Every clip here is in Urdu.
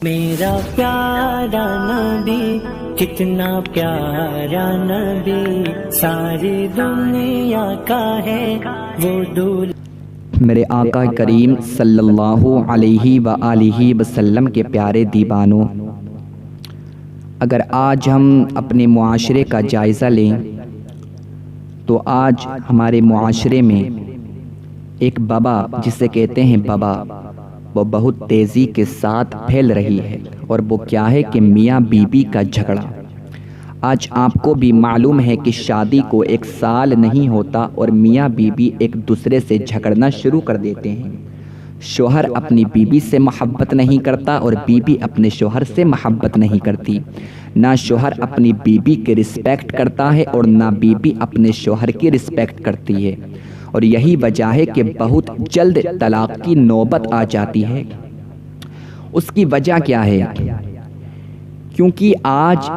میرا پیارا نبی کتنا پیارا نبی، ساری دنیا کا ہے وہ دول۔ میرے آقا کریم صلی اللہ علیہ وآلہ وسلم کے پیارے دیوانوں، اگر آج ہم اپنے معاشرے کا جائزہ لیں تو آج ہمارے معاشرے میں ایک وبا جسے کہتے ہیں وبا، وہ بہت تیزی کے ساتھ پھیل رہی ہے، اور وہ کیا ہے کہ میاں بیوی کا جھگڑا۔ آج آپ کو بھی معلوم ہے کہ شادی کو 1 سال نہیں ہوتا اور میاں بیوی ایک دوسرے سے جھگڑنا شروع کر دیتے ہیں۔ شوہر اپنی بیوی سے محبت نہیں کرتا اور بیوی اپنے شوہر سے محبت نہیں کرتی۔ نہ شوہر اپنی بیوی کی رسپیکٹ کرتا ہے اور نہ بیوی اپنے شوہر کی رسپیکٹ کرتی ہے، اور یہی وجہ ہے کہ بہت جلد طلاق کی نوبت آ جاتی ہے۔ اس کی وجہ کیا ہے؟ کیونکہ آج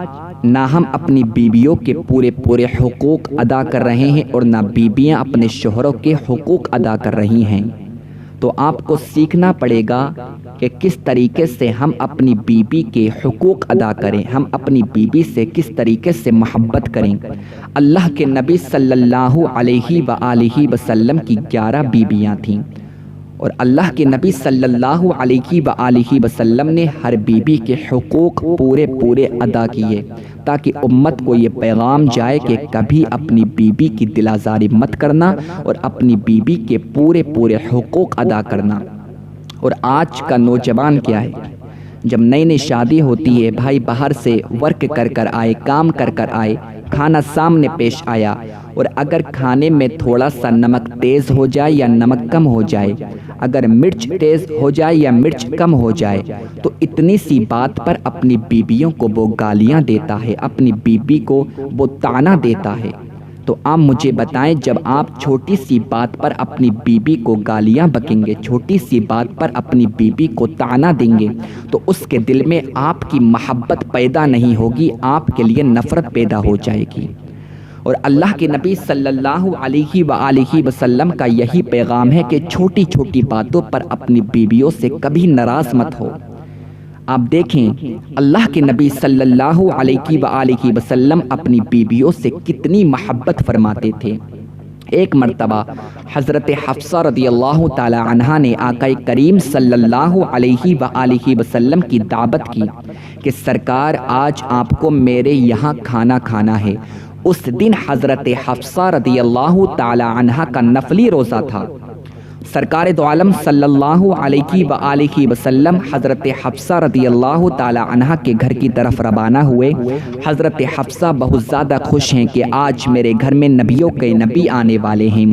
نہ ہم اپنی بیویوں کے پورے حقوق ادا کر رہے ہیں اور نہ بیویاں اپنے شوہروں کے حقوق ادا کر رہی ہیں۔ تو آپ کو سیکھنا پڑے گا کہ کس طریقے سے ہم اپنی بیوی کے حقوق ادا کریں، ہم اپنی بیوی سے کس طریقے سے محبت کریں۔ اللہ کے نبی صلی اللہ علیہ وآلہ وسلم کی 11 بیویاں تھیں، اور اللہ کے نبی صلی اللہ علیہ وآلہ وسلم نے ہر بیوی کے حقوق پورے ادا کیے، تاکہ امت کو یہ پیغام جائے کہ کبھی اپنی بیوی کی دل آزاری مت کرنا اور اپنی بیوی کے پورے حقوق ادا کرنا۔ اور آج کا نوجوان کیا ہے، جب نئی شادی ہوتی ہے، بھائی باہر سے ورک کر آئے، کام کر آئے، کھانا سامنے پیش آیا، اور اگر کھانے میں تھوڑا سا نمک تیز ہو جائے یا نمک کم ہو جائے، اگر مرچ تیز ہو جائے یا مرچ کم ہو جائے، تو اتنی سی بات پر اپنی بیویوں کو وہ گالیاں دیتا ہے، اپنی بیوی کو وہ طعنہ دیتا ہے۔ تو آپ مجھے بتائیں، جب آپ چھوٹی سی بات پر اپنی بیوی کو گالیاں بکیں گے، چھوٹی سی بات پر اپنی بیوی کو طعنہ دیں گے، تو اس کے دل میں آپ کی محبت پیدا نہیں ہوگی، آپ کے لیے نفرت پیدا ہو جائے گی۔ اور اللہ کے نبی صلی اللہ علیہ وآلہ وسلم کا یہی پیغام ہے کہ چھوٹی باتوں پر اپنی بیویوں سے کبھی ناراض مت ہو۔ آپ دیکھیں اللہ کے نبی صلی اللہ علیہ وآلہ وسلم اپنی بیویوں سے کتنی محبت فرماتے تھے۔ ایک مرتبہ حضرت حفصہ رضی اللہ تعالی عنہا نے آقا کریم صلی اللہ علیہ وآلہ وسلم کی دعوت کی کہ سرکار آج آپ کو میرے یہاں کھانا کھانا ہے۔ اس دن حضرت حفصہ رضی اللہ تعالی عنہا کا نفلی روزہ تھا۔ سرکار دو عالم صلی اللہ علیہ وآلہ وسلم حضرت حفصہ رضی اللہ تعالی عنہا کے گھر کی طرف روانہ ہوئے۔ حضرت حفصہ بہت زیادہ خوش ہیں کہ آج میرے گھر میں نبیوں کے نبی آنے والے ہیں،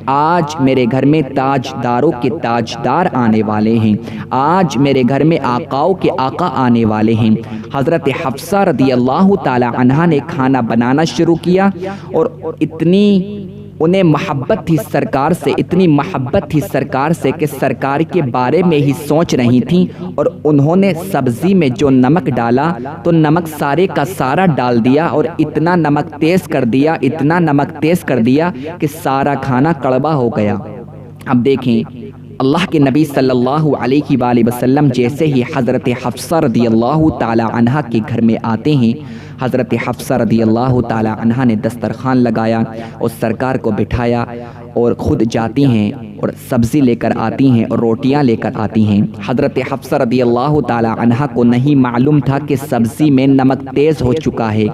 آج میرے گھر میں تاجداروں کے تاجدار آنے والے ہیں، آج میرے گھر میں آقاؤں کے آقا آنے والے ہیں۔ حضرت حفصہ رضی اللہ تعالی عنہا نے کھانا بنانا شروع کیا، اور اتنی انہیں محبت تھی سرکار سے، اتنی محبت تھی سرکار سے کہ سرکار کے بارے میں ہی سوچ رہی تھیں، اور انہوں نے سبزی میں جو نمک ڈالا تو نمک سارے کا سارا ڈال دیا، اور اتنا نمک تیز کر دیا، اتنا نمک تیز کر دیا کہ سارا کھانا کڑوا ہو گیا۔ اب دیکھیں اللہ کے نبی صلی اللہ علیہ وآلہ وسلم جیسے ہی حضرت حفصہ رضی اللہ تعالی عنہا کے گھر میں آتے ہیں، حضرت حفصہ رضی اللہ تعالی عنہا نے دسترخوان لگایا اور سرکار کو بٹھایا، اور خود جاتی ہیں اور سبزی لے کر آتی ہیں اور روٹیاں لے کر آتی ہیں۔ حضرت حفصہ رضی اللہ تعالی عنہا کو نہیں معلوم تھا کہ سبزی میں نمک تیز ہو چکا ہے۔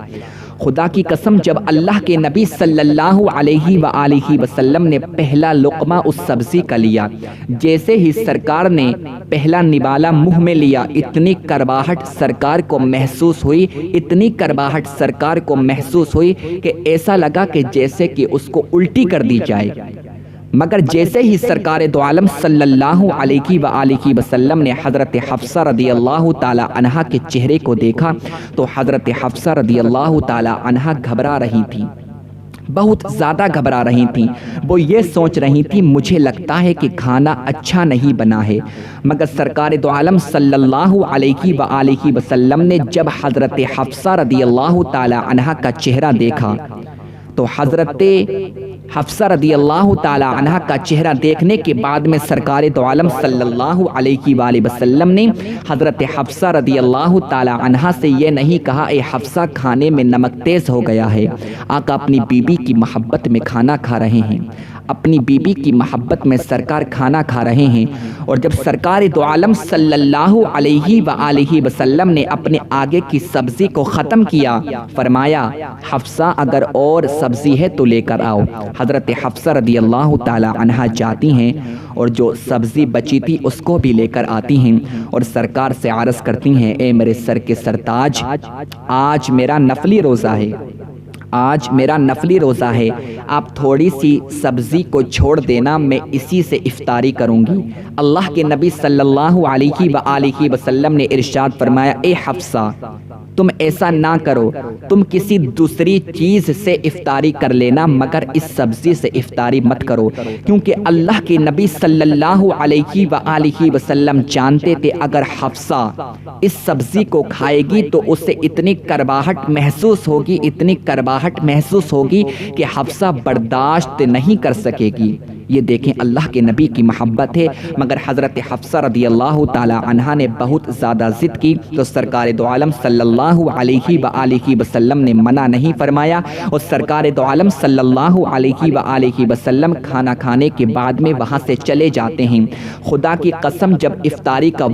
خدا کی قسم جب اللہ کے نبی صلی اللہ علیہ وآلہ وسلم نے پہلا لقمہ اس سبزی کا لیا، جیسے ہی سرکار نے پہلا نوالا منہ میں لیا، اتنی کرواہٹ سرکار کو محسوس ہوئی، اتنی کرواہٹ سرکار کو محسوس ہوئی کہ ایسا لگا کہ جیسے کہ اس کو الٹی کر دی جائے۔ مگر جیسے ہی سرکار دو عالم صلی اللہ علیہ وآلہ وسلم نے حضرت حفصہ رضی اللہ تعالی عنہا کے چہرے کو دیکھا تو حضرت حفصہ رضی اللہ تعالی عنہا گھبرا رہی تھی، بہت زیادہ گھبرا رہی تھیں۔ وہ یہ سوچ رہی تھی مجھے لگتا ہے کہ کھانا اچھا نہیں بنا ہے۔ مگر سرکار دو عالم صلی اللہ علیہ وآلہ وسلم نے جب حضرت حفصہ رضی اللہ تعالی عنہا کا چہرہ دیکھا تو حضرت حفصہ رضی اللہ تعالی عنہا کا چہرہ دیکھنے کے بعد میں سرکار دو عالم صلی اللہ علیہ وآلہ وسلم نے حضرت حفصہ رضی اللہ تعالی عنہا سے یہ نہیں کہا اے حفصہ کھانے میں نمک تیز ہو گیا ہے۔ آقا اپنی بیوی کی محبت میں کھانا کھا رہے ہیں، اپنی بیوی کی محبت میں سرکار کھانا کھا رہے ہیں، اور جب سرکار دو عالم صلی اللہ علیہ وآلہ وسلم نے اپنے آگے کی سبزی کو ختم کیا، فرمایا حفصہ اگر اور سبزی ہے تو لے کر آؤ۔ حضرت حفصہ رضی اللہ تعالی عنہا جاتی ہیں اور جو سبزی بچی تھی اس کو بھی لے کر آتی ہیں اور سرکار سے عرض کرتی ہیں اے میرے سر کے سرتاج، آج میرا نفلی روزہ ہے، آج میرا نفلی روزہ ہے، آپ تھوڑی سی سبزی کو چھوڑ دینا، میں اسی سے افطاری کروں گی۔ اللہ کے نبی صلی اللہ علیہ وآلہ وسلم نے ارشاد فرمایا اے حفصہ تم ایسا نہ کرو، تم کسی دوسری چیز سے افطاری کر لینا مگر اس سبزی سے افطاری مت کرو، کیونکہ اللہ کے نبی صلی اللہ علیہ وآلہ وسلم جانتے تھے اگر حفصہ اس سبزی کو کھائے گی تو اسے اتنی کرباہٹ محسوس ہوگی، اتنی کرباہٹ محسوس ہوگی کہ حفصہ برداشت نہیں کر سکے گی۔ یہ دیکھیں اللہ کے نبی کی محبت ہے، مگر حضرت حفصہ رضی اللہ تعالی عنہا نے بہت زیادہ ضد کی تو سرکار دو عالم صلی اللہ علیہ وآلہ وسلم نے منع نہیں فرمایا، اور سرکار دو عالم صلی اللہ علیہ وآلہ وسلم کھانا کھانے کے بعد میں وہاں سے چلے جاتے ہیں۔ خدا کی قسم جب افطاری کا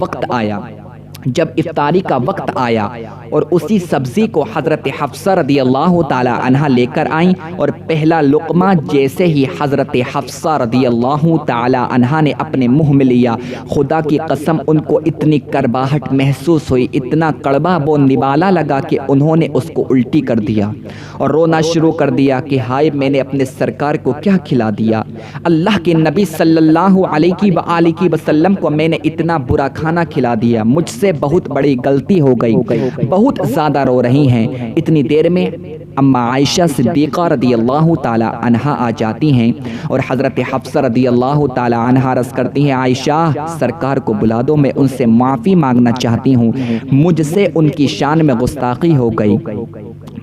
وقت آیا اور اسی سبزی کو حضرت حفصہ رضی اللہ تعالی عنہا لے کر آئیں، اور پہلا لقمہ جیسے ہی حضرت حفصہ رضی اللہ تعالی عنہا نے اپنے منہ میں لیا، خدا کی قسم ان کو اتنی کرباہٹ محسوس ہوئی، اتنا کڑوا وہ نوالا لگا کہ انہوں نے اس کو الٹی کر دیا اور رونا شروع کر دیا کہ ہائے میں نے اپنے سرکار کو کیا کھلا دیا، اللہ کے نبی صلی اللہ علیہ وآلہ وسلم کو میں نے اتنا برا کھانا کھلا دیا، مجھ سے بہت بڑی غلطی ہو گئی، بہت زیادہ رو رہی ہیں۔ اتنی دیر میں اما عائشہ صدیقہ رضی اللہ تعالی عنہا آ جاتی ہیں اور حضرت حفصہ رضی اللہ تعالی عنہا عرض کرتی ہیں عائشہ سرکار کو بلا دو، میں ان سے معافی مانگنا چاہتی ہوں، مجھ سے ان کی شان میں گستاخی ہو گئی،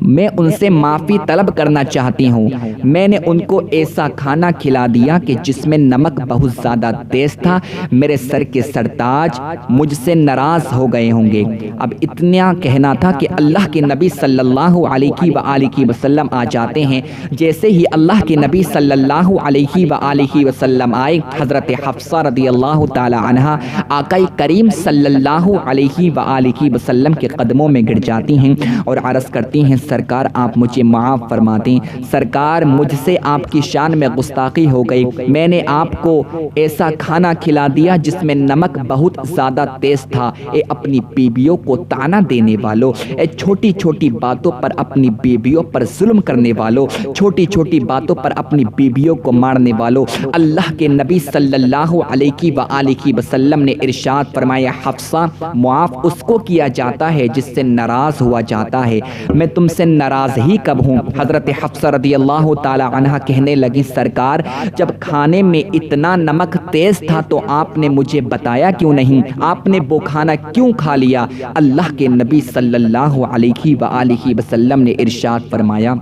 میں ان سے معافی طلب کرنا چاہتی ہوں، میں نے ان کو ایسا کھانا کھلا دیا کہ جس میں نمک بہت زیادہ تیز تھا، میرے سر کے سرتاج مجھ سے ناراض ہو گئے ہوں گے۔ اب اتنا کہنا تھا کہ اللہ کے نبی صلی اللہ علیہ وآلہ وسلم آ جاتے ہیں، جیسے ہی اللہ کے نبی صلی اللہ علیہ وآلہ وسلم آئے، حضرت حفصہ رضی اللہ تعالی عنہا آقا کریم صلی اللہ علیہ وآلہ وسلم کے قدموں میں گر جاتی ہیں اور عرض کرتی ہیں سرکار آپ مجھے معاف فرما دیں، سرکار مجھ سے آپ کی شان میں گستاخی ہو گئی، میں نے آپ کو ایسا کھانا کھلا دیا جس میں نمک بہت زیادہ تیز تھا۔ اے اپنی بیویوں کو طعنہ دینے والوں، اے چھوٹی چھوٹی باتوں پر اپنی بیویوں پر ظلم کرنے والوں، چھوٹی چھوٹی باتوں پر اپنی بیویوں کو مارنے والوں، اللہ کے نبی صلی اللہ علیہ وآلہ وسلم نے ارشاد فرمایا حفصہ معاف اس کو کیا جاتا ہے جس سے ناراض ہوا جاتا ہے، میں تم سے ناراض ہی کب ہوں؟ حضرت حفصہ رضی اللہ تعالی عنہا کہنے لگی سرکار جب کھانے میں اتنا نمک تیز تھا تو آپ نے مجھے بتایا کیوں نہیں؟ آپ نے وہ کھانا کیوں کھا لیا؟ اللہ کے نبی صلی اللہ علیہ وآلہ وسلم نے ارشاد فرمایا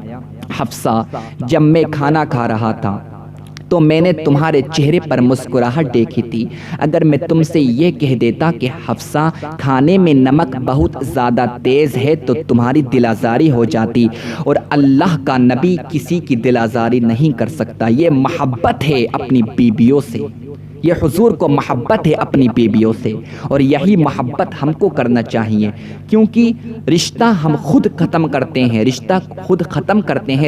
حفصہ جب میں کھانا کھا رہا تھا تو میں نے تمہارے چہرے پر مسکراہٹ دیکھی تھی، اگر میں تم سے یہ کہہ دیتا کہ حفصہ کھانے میں نمک بہت زیادہ تیز ہے تو تمہاری دل آزاری ہو جاتی، اور اللہ کا نبی کسی کی دل آزاری نہیں کر سکتا، یہ محبت ہے اپنی بیویوں سے، یہ حضور کو محبت ہے اپنی بیویوں سے، اور یہی محبت ہم کو کرنا چاہیے، کیونکہ رشتہ ہم خود ختم کرتے ہیں،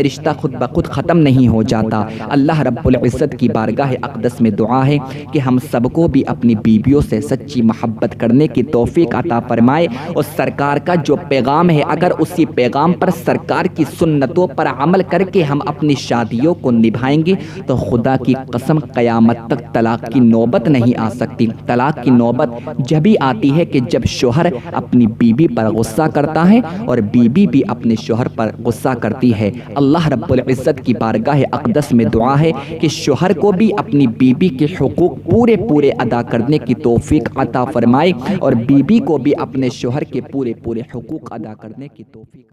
رشتہ خود بخود ختم نہیں ہو جاتا۔ اللہ رب العزت کی بارگاہ اقدس میں دعا ہے کہ ہم سب کو بھی اپنی بیویوں سے سچی محبت کرنے کی توفیق عطا فرمائے، اور سرکار کا جو پیغام ہے اگر اسی پیغام پر سرکار کی سنتوں پر عمل کر کے ہم اپنی شادیوں کو نبھائیں گے تو خدا کی قسم قیامت تک طلاق کی نوبت نہیں آ سکتی۔ طلاق کی نوبت جبھی آتی ہے کہ جب شوہر اپنی بیوی پر غصہ کرتا ہے اور بیوی بھی اپنے شوہر پر غصہ کرتی ہے۔ اللہ رب العزت کی بارگاہ اقدس میں دعا ہے کہ شوہر کو بھی اپنی بیوی کے حقوق پورے ادا کرنے کی توفیق عطا فرمائے، اور بیوی کو بھی اپنے شوہر کے پورے حقوق ادا کرنے کی توفیق